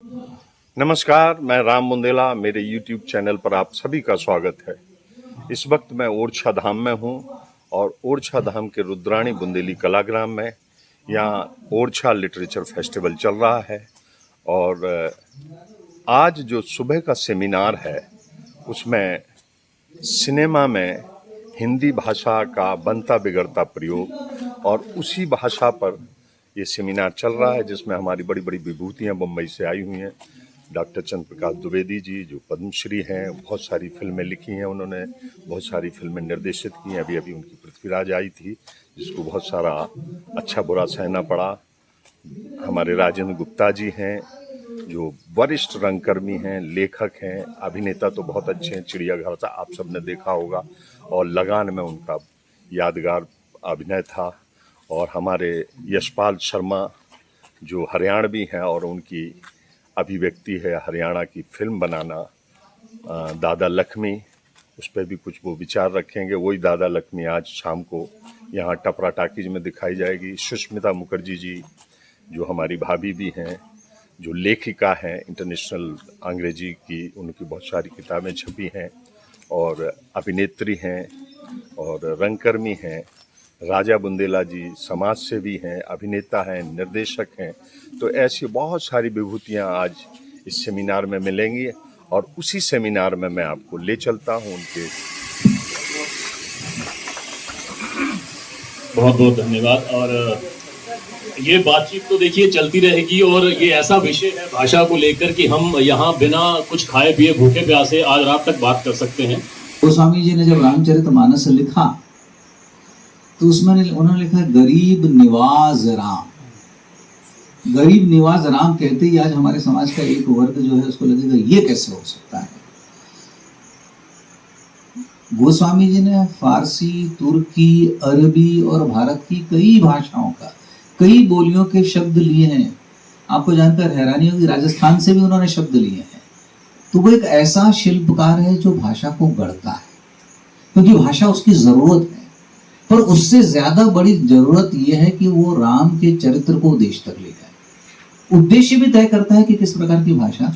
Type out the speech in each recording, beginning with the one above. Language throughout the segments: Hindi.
नमस्कार, मैं राम बुंदेला। मेरे YouTube चैनल पर आप सभी का स्वागत है। इस वक्त मैं ओरछा धाम में हूँ और ओरछा धाम के रुद्राणी बुंदेली कलाग्राम में यहाँ ओरछा लिटरेचर फेस्टिवल चल रहा है। और आज जो सुबह का सेमिनार है उसमें सिनेमा में हिंदी भाषा का बनता बिगड़ता प्रयोग और उसी भाषा पर ये सेमिनार चल रहा है, जिसमें हमारी बड़ी बड़ी विभूतियाँ मुंबई से आई हुई हैं। डॉक्टर चंद्र प्रकाश द्विवेदी जी जो पद्मश्री हैं, बहुत सारी फिल्में लिखी हैं उन्होंने, बहुत सारी फिल्में निर्देशित की हैं। अभी उनकी पृथ्वीराज आई थी जिसको बहुत सारा अच्छा बुरा सहना पड़ा। हमारे राजेंद्र गुप्ता जी हैं जो वरिष्ठ रंगकर्मी हैं, लेखक हैं, अभिनेता तो बहुत अच्छे हैं। चिड़ियाघर था आप सबने देखा होगा और लगान में उनका यादगार अभिनय था। और हमारे यशपाल शर्मा जो हरियाणवी हैं और उनकी अभिव्यक्ति है हरियाणा की फिल्म बनाना, दादा लक्ष्मी, उस पर भी कुछ वो विचार रखेंगे। वही दादा लक्ष्मी आज शाम को यहाँ टपरा टाकीज में दिखाई जाएगी। सुष्मिता मुखर्जी जी जो हमारी भाभी भी हैं, जो लेखिका हैं, इंटरनेशनल अंग्रेजी की उनकी बहुत सारी किताबें छपी हैं और अभिनेत्री हैं और रंगकर्मी हैं। राजा बुंदेला जी समाज सेवी हैं, अभिनेता हैं, निर्देशक हैं। तो ऐसी बहुत सारी विभूतियाँ आज इस सेमिनार में मिलेंगी और उसी सेमिनार में मैं आपको ले चलता हूँ उनके। बहुत बहुत धन्यवाद। और ये बातचीत तो देखिए चलती रहेगी और ये ऐसा विषय है भाषा को लेकर कि हम यहाँ बिना कुछ खाए पिए भूखे प्यासे आज रात तक बात कर सकते हैं। गोस्वामी जी ने जब रामचरितमानस लिखा तो उसमें उन्होंने लिखा गरीब निवाज राम। गरीब निवाज राम कहते ही आज हमारे समाज का एक वर्ग जो है उसको लगेगा ये कैसे हो सकता है। गोस्वामी जी ने फारसी, तुर्की, अरबी और भारत की कई भाषाओं का, कई बोलियों के शब्द लिए हैं। आपको जानकर हैरानी होगी, राजस्थान से भी उन्होंने शब्द लिए हैं। तो वो एक ऐसा शिल्पकार है जो भाषा को गढ़ता है, क्योंकि भाषा उसकी जरूरत है। पर उससे ज्यादा बड़ी जरूरत यह है कि वो राम के चरित्र को देश तक ले जाए। उद्देश्य भी तय करता है कि किस प्रकार की भाषा।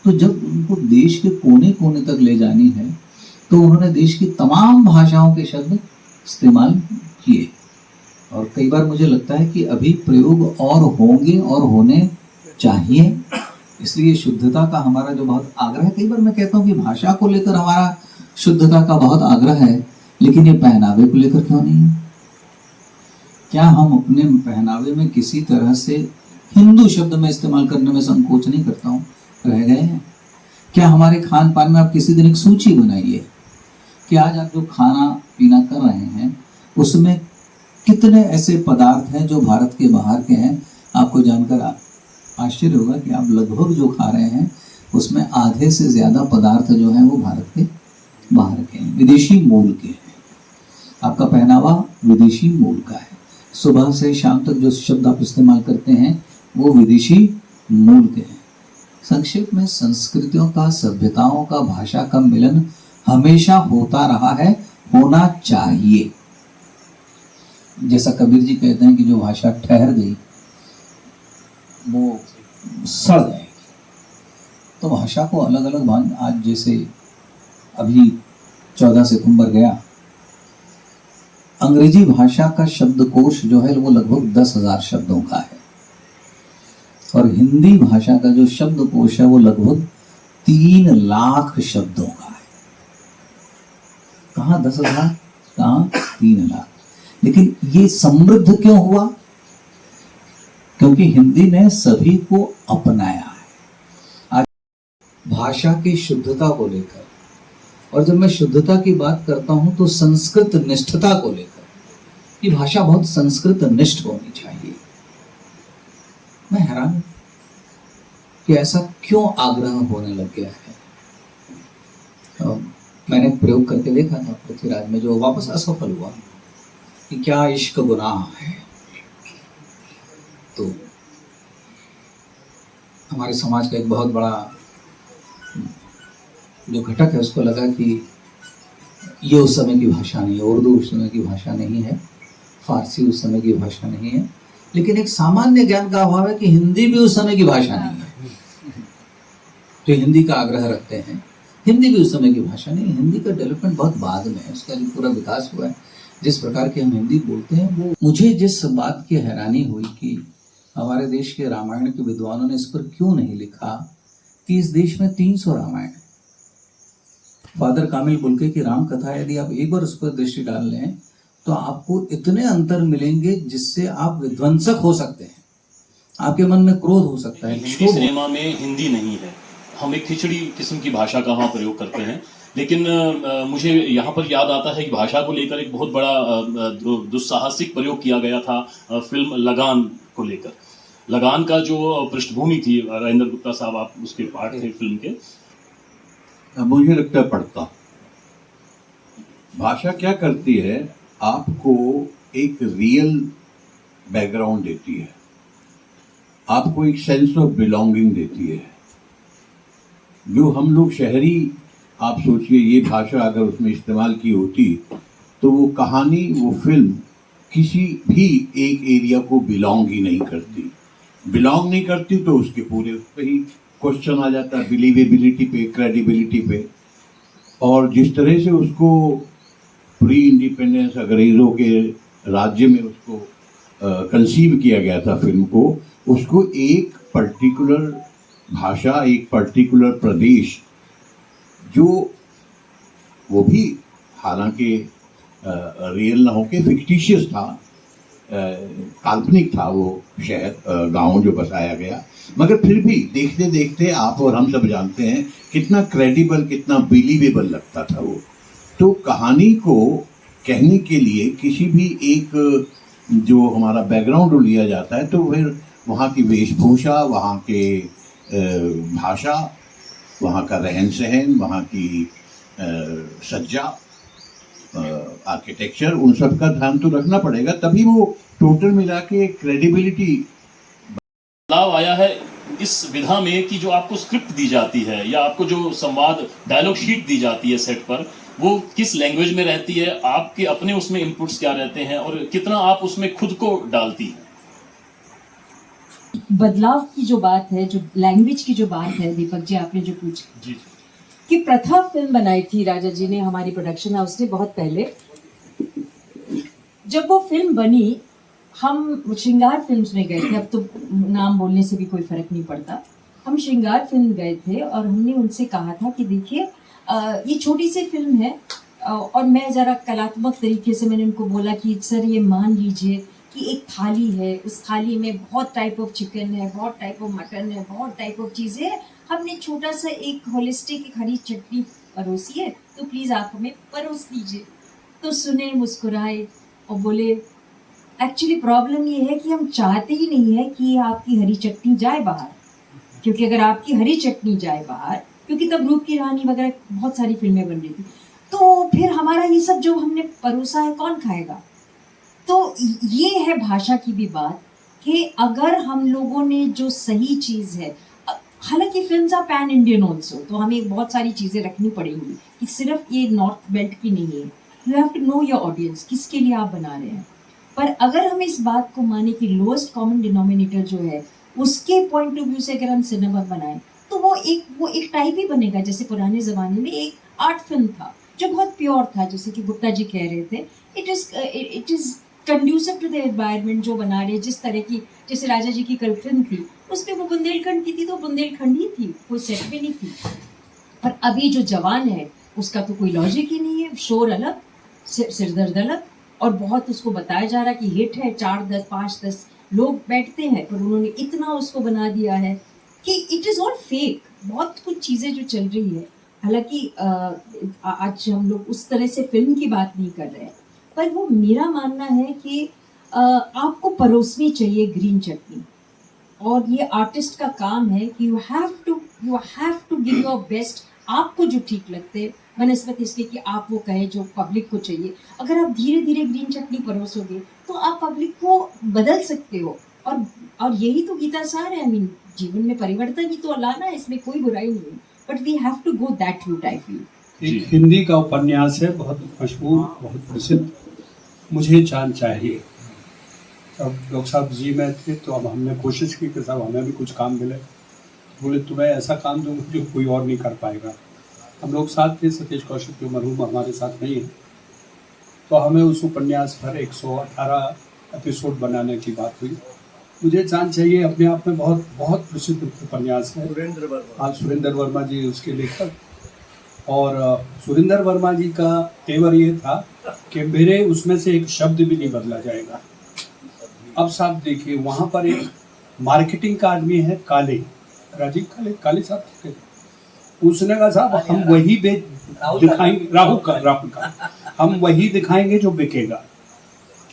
तो जब उनको देश के कोने कोने तक ले जानी है तो उन्होंने देश की तमाम भाषाओं के शब्द इस्तेमाल किए। और कई बार मुझे लगता है कि अभी प्रयोग और होंगे और होने चाहिए। इसलिए शुद्धता का हमारा जो बहुत आग्रह है, कई बार मैं कहता हूँ कि भाषा को लेकर हमारा शुद्धता का बहुत आग्रह है, लेकिन ये पहनावे को लेकर क्यों नहीं है? क्या हम अपने पहनावे में किसी तरह से हिंदू शब्द में इस्तेमाल करने में संकोच नहीं करता हूँ, रह गए हैं? क्या हमारे खान पान में आप किसी दिन एक सूची बनाइए कि आज आप जो खाना पीना कर रहे हैं उसमें कितने ऐसे पदार्थ हैं जो भारत के बाहर के हैं। आपको जानकर आश्चर्य होगा कि आप लगभग जो खा रहे हैं उसमें आधे से ज्यादा पदार्थ जो है वो भारत के बाहर के हैं, विदेशी मूल के हैं। आपका पहनावा विदेशी मूल का है। सुबह से शाम तक जो शब्द आप इस्तेमाल करते हैं वो विदेशी मूल के हैं। संक्षेप में संस्कृतियों का, सभ्यताओं का, भाषा का मिलन हमेशा होता रहा है, होना चाहिए। जैसा कबीर जी कहते हैं कि जो भाषा ठहर गई वो सड़ जाएगी। तो भाषा को अलग अलग भाग, आज जैसे अभी 14 सितंबर गया, अंग्रेजी भाषा का शब्दकोश जो है वो लगभग 10,000 शब्दों का है और हिंदी भाषा का जो शब्दकोश है वो लगभग 3 लाख शब्दों का है। कहाँ 10,000, कहाँ 3 लाख। लेकिन ये समृद्ध क्यों हुआ? क्योंकि हिंदी ने सभी को अपनाया है। आज भाषा की शुद्धता को लेकर, और जब मैं शुद्धता की बात करता हूं तो संस्कृत निष्ठता को लेकर, कि भाषा बहुत संस्कृत निष्ठ होनी चाहिए। मैं हैरान हूं कि ऐसा क्यों आग्रह होने लग गया है। तो मैंने प्रयोग करके देखा था पृथ्वीराज में, जो वापस असफल हुआ कि क्या इश्क गुनाह है। तो हमारे समाज का एक बहुत बड़ा जो घटक है उसको लगा कि ये उस समय की भाषा नहीं है, उर्दू उस समय की भाषा नहीं है, फारसी उस समय की भाषा नहीं है। लेकिन एक सामान्य ज्ञान का अभाव है कि हिंदी भी उस समय की भाषा नहीं है। जो हिंदी का आग्रह रखते हैं। हिंदी भी उस समय की भाषा नहीं, हिंदी का डेवलपमेंट बहुत बाद में है, उसका जो पूरा विकास हुआ है, जिस प्रकार के हम हिंदी बोलते हैं वो। मुझे जिस बात की हैरानी हुई कि हमारे देश के रामायण के विद्वानों ने इस पर क्यों नहीं लिखा कि इस देश में 300 रामायण है। फादर कामिल बुल्के की राम कथा यदि आप एक बार उस पर दृष्टि डाल लें तो आपको इतने अंतर मिलेंगे जिससे आप विध्वंसक हो सकते हैं, आपके मन में क्रोध हो सकता है, हिंदी क्षोभ हो। सिनेमा में हिंदी नहीं है, हम एक खिचड़ी किस्म की भाषा का वहाँ प्रयोग करते हैं। लेकिन मुझे यहाँ पर याद आता है कि भाषा को लेकर एक बहुत बड़ा दुस्साहसिक प्रयोग किया गया था फिल्म लगान को लेकर। लगान का जो पृष्ठभूमि थी, राजेंद्र गुप्ता साहब आप उसके पार्ट थे फिल्म के। मुझे लगता है पढ़ता भाषा क्या करती है, आपको एक रियल बैकग्राउंड देती है, आपको एक सेंस ऑफ बिलोंगिंग देती है। जो हम लोग शहरी, आप सोचिए ये भाषा अगर उसमें इस्तेमाल की होती तो वो कहानी, वो फिल्म किसी भी एक एरिया को बिलोंग ही नहीं करती। बिलोंग नहीं करती तो उसके पूरे उस पर ही क्वेश्चन आ जाता है, बिलीवेबिलिटी पे, क्रेडिबिलिटी पे। और जिस तरह से उसको प्री इंडिपेंडेंस अंग्रेजों के राज्य में उसको कंसीव किया गया था फिल्म को, उसको एक पर्टिकुलर भाषा, एक पर्टिकुलर प्रदेश, जो वो भी हालांकि रियल ना होके फिक्टिशियस था, काल्पनिक था वो शहर, गांव जो बसाया गया, मगर फिर भी देखते देखते आप और हम सब जानते हैं कितना क्रेडिबल, कितना बिलीवेबल लगता था वो। तो कहानी को कहने के लिए किसी भी एक जो हमारा बैकग्राउंड लिया जाता है तो फिर वहाँ की वेशभूषा, वहाँ के भाषा, वहाँ का रहन सहन, वहाँ की सज्जा, आर्किटेक्चर, उन सब का ध्यान तो रखना पड़ेगा, तभी वो टोटल मिला के क्रेडिबिलिटी। बदलाव आया है इस विधा में कि जो आपको स्क्रिप्ट दी जाती है या आपको जो संवाद डायलॉग शीट दी जाती है सेट पर, वो किस लैंग्वेज में रहती है, आपके अपने उसमें इनपुट्स क्या रहते हैं और कितना आप उसमें खुद को डालती हैं। बदलाव की जो बात है, जो लैंग्वेज की जो बात है, दीपक जी आपने जो पूछा जी कि प्रथम फिल्म बनाई थी राजा जी ने हमारी प्रोडक्शन हाउस ने बहुत पहले। जब वो फिल्म बनी, हम श्रृंगार फिल्म्स में गए थे, अब तो नाम बोलने से भी कोई फर्क नहीं पड़ता। हम श्रृंगार फिल्म गए थे और हमने उनसे कहा था कि देखिए ये छोटी सी फिल्म है, और मैं ज़रा कलात्मक तरीके से मैंने उनको बोला कि सर ये मान लीजिए कि एक थाली है, उस थाली में बहुत टाइप ऑफ चिकन है, बहुत टाइप ऑफ मटन है, बहुत टाइप ऑफ चीज़ें हैं, हमने छोटा सा एक होलिस्टिक एक हरी चटनी परोसी है, तो प्लीज़ आप हमें परोस दीजिए। तो सुने, मुस्कुराए और बोले एक्चुअली प्रॉब्लम ये है कि हम चाहते ही नहीं है कि आपकी हरी चटनी जाए बाहर, क्योंकि अगर आपकी हरी चटनी जाए बाहर, क्योंकि तब रूप की रानी वगैरह बहुत सारी फिल्में बन रही थी, तो फिर हमारा ये सब जो हमने परोसा है कौन खाएगा। तो ये है भाषा की भी बात कि अगर हम लोगों ने जो सही चीज़ है, हालांकि films are pan Indian also, तो हमें बहुत सारी चीज़ें रखनी पड़ेंगी कि सिर्फ ये नॉर्थ बेल्ट की नहीं है। You have to know your audience, किसके लिए आप बना रहे हैं। पर अगर हम इस बात को माने कि लोएस्ट कॉमन डिनोमिनेटर जो है उसके पॉइंट ऑफ व्यू से अगर हम सिनेमा बनाएं तो वो एक टाइप ही बनेगा। जैसे पुराने ज़माने में एक आर्ट फिल्म था जो बहुत प्योर था, जैसे कि गुप्ता जी कह रहे थे, it is conducive to the environment जो बना रहे, जिस तरह की, जैसे राजा जी की कल फिल्म थी उसमें वो बुंदेलखंड की थी तो बुंदेलखंड ही थी, कोई सेट भी नहीं थी। पर अभी जो जवान है उसका तो कोई लॉजिक ही नहीं है, शोर अलग, सिरदर्द अलग, और बहुत उसको बताया जा रहा है कि हिट है, 4-10 5-10 लोग बैठते हैं, पर उन्होंने इतना उसको बना दिया है कि इट इज़ ऑल फेक। बहुत कुछ चीज़ें जो चल रही है, हालांकि आज हम लोग उस तरह से फिल्म की बात नहीं कर रहे हैं, पर वो मेरा मानना है कि आपको परोसनी चाहिए ग्रीन चटनी, और ये आर्टिस्ट का काम है कि you have to give your best, आपको जो ठीक लगते बनस्पत इसके कि आप वो कहे जो पब्लिक को चाहिए। अगर आप धीरे धीरे ग्रीन चटनी परोसोगे तो आप पब्लिक को बदल सकते हो, और यही तो गीता सार है। आई मीन जीवन में परिवर्तन ही तो लाना है, इसमें कोई बुराई नहीं है, but we have to go that route. I feel एक हिंदी का उपन्यास है, बहुत मशहूर, बहुत प्रसिद्ध, मुझे चांद चाहिए। अब डॉक्टर साहब जी में थे तो अब हमने कोशिश की कि साहब हमें भी कुछ काम मिले, बोले तुम्हें ऐसा काम दूंगा जो कोई और नहीं कर पाएगा। हम लोग साथ थे, सतीश कौशिक जो मरहूम हमारे साथ नहीं है, तो हमें उस उपन्यास पर 118 एपिसोड बनाने की बात हुई। मुझे जान चाहिए अपने आप में बहुत बहुत प्रसिद्ध उपन्यास है। सुरेंद्र वर्मा जी उसके लेखक, और सुरेंद्र वर्मा जी का तेवर ये था कि मेरे उसमें से एक शब्द भी नहीं बदला जाएगा। अब साहब देखिए, वहाँ पर एक मार्केटिंग का आदमी है काले, राजीव काले साहब थे। उसने कहा साहब हम वही दिखाएंगे, राहुल का हम वही दिखाएंगे जो बिकेगा।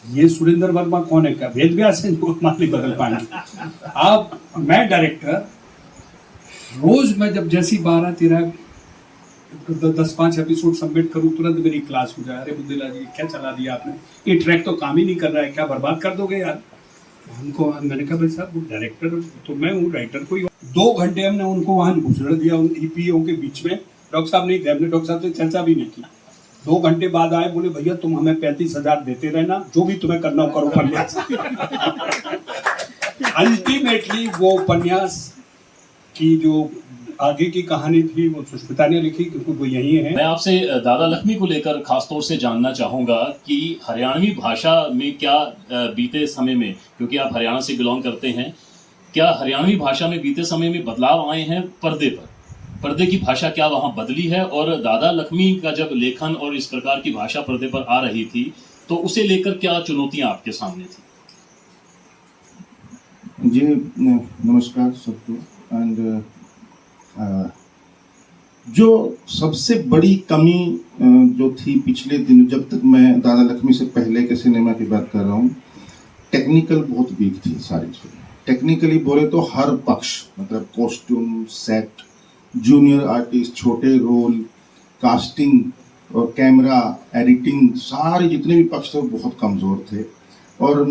ये सुरेंद्र वर्मा कौन है, क्या वेद व्यास है जो हमारे बदल पाएंगे। आप मैं डायरेक्टर, रोज मैं जब जैसी 12-13 10-5 एपिसोड सबमिट करूँ, तुरंत मेरी क्लास हो जाए, अरे बुद्धिला जी क्या चला दिया आपने, ये ट्रैक तो काम ही नहीं कर रहा है, क्या बर्बाद कर दोगे यार हमको। मैंने कहा भाई साहब वो डायरेक्टर तो मैं हूँ, राइटर कोई। 2 घंटे हमने उनको वहाँ घुसड़ दिया उन ईपीओ के बीच में। डॉक्टर साहब नहीं थे, हमने डॉक्टर साहब से चर्चा भी नहीं की। 2 घंटे बाद आए, बोले भैया तुम हमें 35,000 देते रहना, जो भी तुम्हें करना हो करो उपन्यास। अल्टीमेटली वो उपन्यास की जो आगे की कहानी थी वो सुष्मिता ने लिखी, क्योंकि वो यही है। मैं आपसे दादा लक्ष्मी को लेकर खासतौर से जानना चाहूँगा कि हरियाणवी भाषा में क्या बीते समय में, क्योंकि आप हरियाणा से बिलोंग करते हैं, क्या हरियाणवी भाषा में बीते समय में बदलाव आए हैं पर्दे पर? पर्दे की भाषा क्या वहाँ बदली है? और दादा लक्ष्मी का जब लेखन और इस प्रकार की भाषा पर्दे पर आ रही थी तो उसे लेकर क्या चुनौतियाँ आपके सामने थी? जी नमस्कार सबको। एंड जो सबसे बड़ी कमी जो थी पिछले दिन, जब तक मैं दादा लक्ष्मी से पहले के सिनेमा की बात कर रहा हूँ, टेक्निकल बहुत वीक थी सारी फिल्म। टेक्निकली बोले तो हर पक्ष, मतलब कॉस्ट्यूम, सेट, जूनियर आर्टिस्ट, छोटे रोल, कास्टिंग और कैमरा, एडिटिंग, सारे जितने भी पक्ष थे वो बहुत कमज़ोर थे। और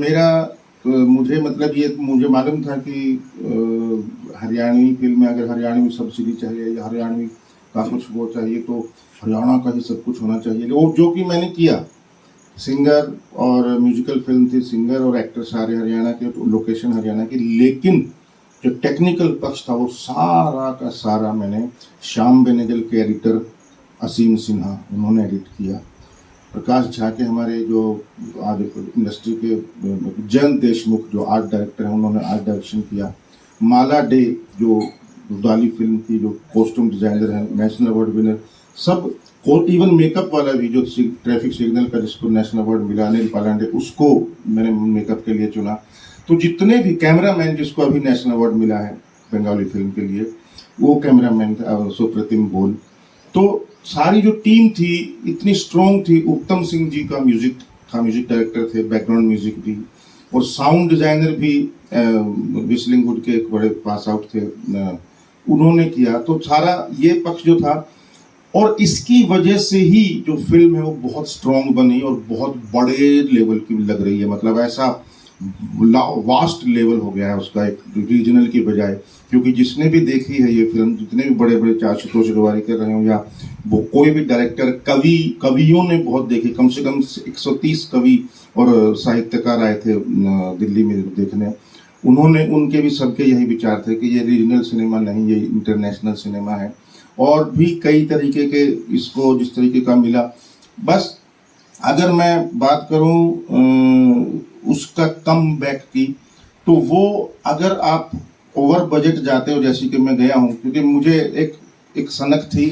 मुझे मतलब ये मुझे मालूम था कि हरियाणवी फिल्म में अगर हरियाणवी सब्सिडी चाहिए या हरियाणवी का कुछ वो चाहिए तो हरियाणा का ही सब कुछ होना चाहिए, वो जो कि मैंने किया। सिंगर और म्यूजिकल फिल्म थी, सिंगर और एक्टर सारे हरियाणा के, लोकेशन हरियाणा की, लेकिन जो टेक्निकल पक्ष था वो सारा का सारा मैंने श्याम बेनेगल के एडिटर असीम सिन्हा, उन्होंने एडिट किया। प्रकाश झा के हमारे जो आज इंडस्ट्री के जयंत देशमुख जो आर्ट डायरेक्टर हैं, उन्होंने आर्ट डायरेक्शन किया। माला डे जो रुदाली फिल्म की जो कॉस्ट्यूम डिजाइनर है, नेशनल अवार्ड विनर, सब, इवन मेकअप वाला भी जो ट्रैफिक सिग्नल का जिसको नेशनल अवार्ड मिला, अनिल पालांडे, उसको मैंने मेकअप के लिए चुना। तो जितने भी कैमरामैन जिसको अभी नेशनल अवार्ड मिला है बंगाली फिल्म के लिए, वो कैमरामैन सुप्रतिम बोल। तो सारी जो टीम थी इतनी स्ट्रॉन्ग थी। उत्तम सिंह जी का म्यूजिक था, म्यूजिक डायरेक्टर थे, बैकग्राउंड म्यूजिक भी, और साउंड डिजाइनर भी विस्लिंग वुड के एक बड़े पास आउट थे, उन्होंने किया। तो सारा ये पक्ष जो था, और इसकी वजह से ही जो फिल्म है वो बहुत स्ट्रॉन्ग बनी और बहुत बड़े लेवल की लग रही है। मतलब ऐसा वास्ट लेवल हो गया है उसका, एक रीजनल की बजाय। क्योंकि जिसने भी देखी है ये फिल्म, जितने भी बड़े बड़े, चाहे आशुतोष तिवारी कर रहे हो या वो कोई भी डायरेक्टर, कवियों ने बहुत देखी। कम से कम 130 कवि और साहित्यकार आए थे दिल्ली में देखने। उनके भी सबके यही विचार थे कि ये रीजनल सिनेमा नहीं, ये इंटरनेशनल सिनेमा है। और भी कई तरीके के इसको जिस तरीके का मिला। बस अगर मैं बात करूं उसका कम बैक की, तो वो अगर आप ओवर बजट जाते हो, जैसे कि मैं गया हूं, क्योंकि मुझे एक सनक थी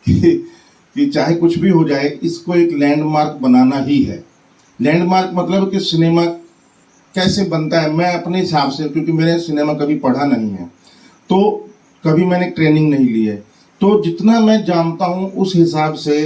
कि चाहे कुछ भी हो जाए, इसको एक लैंडमार्क बनाना ही है। लैंडमार्क मतलब कि सिनेमा कैसे बनता है, मैं अपने हिसाब से, क्योंकि मैंने सिनेमा कभी पढ़ा नहीं है, तो कभी मैंने ट्रेनिंग नहीं ली है, तो जितना मैं जानता हूँ उस हिसाब से,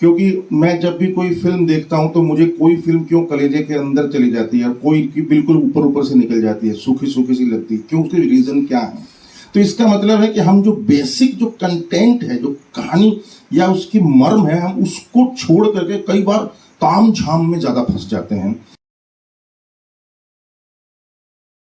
क्योंकि मैं जब भी कोई फिल्म देखता हूँ तो मुझे कोई फिल्म क्यों कलेजे के अंदर चली जाती है, कोई की बिल्कुल ऊपर से निकल जाती है, सूखी सी लगती है, क्यों, उसके रीज़न क्या है। तो इसका मतलब है कि हम जो बेसिक जो कंटेंट है, जो कहानी या उसकी मर्म है, हम उसको छोड़ करके कई बार ताम झाम में ज़्यादा फंस जाते हैं।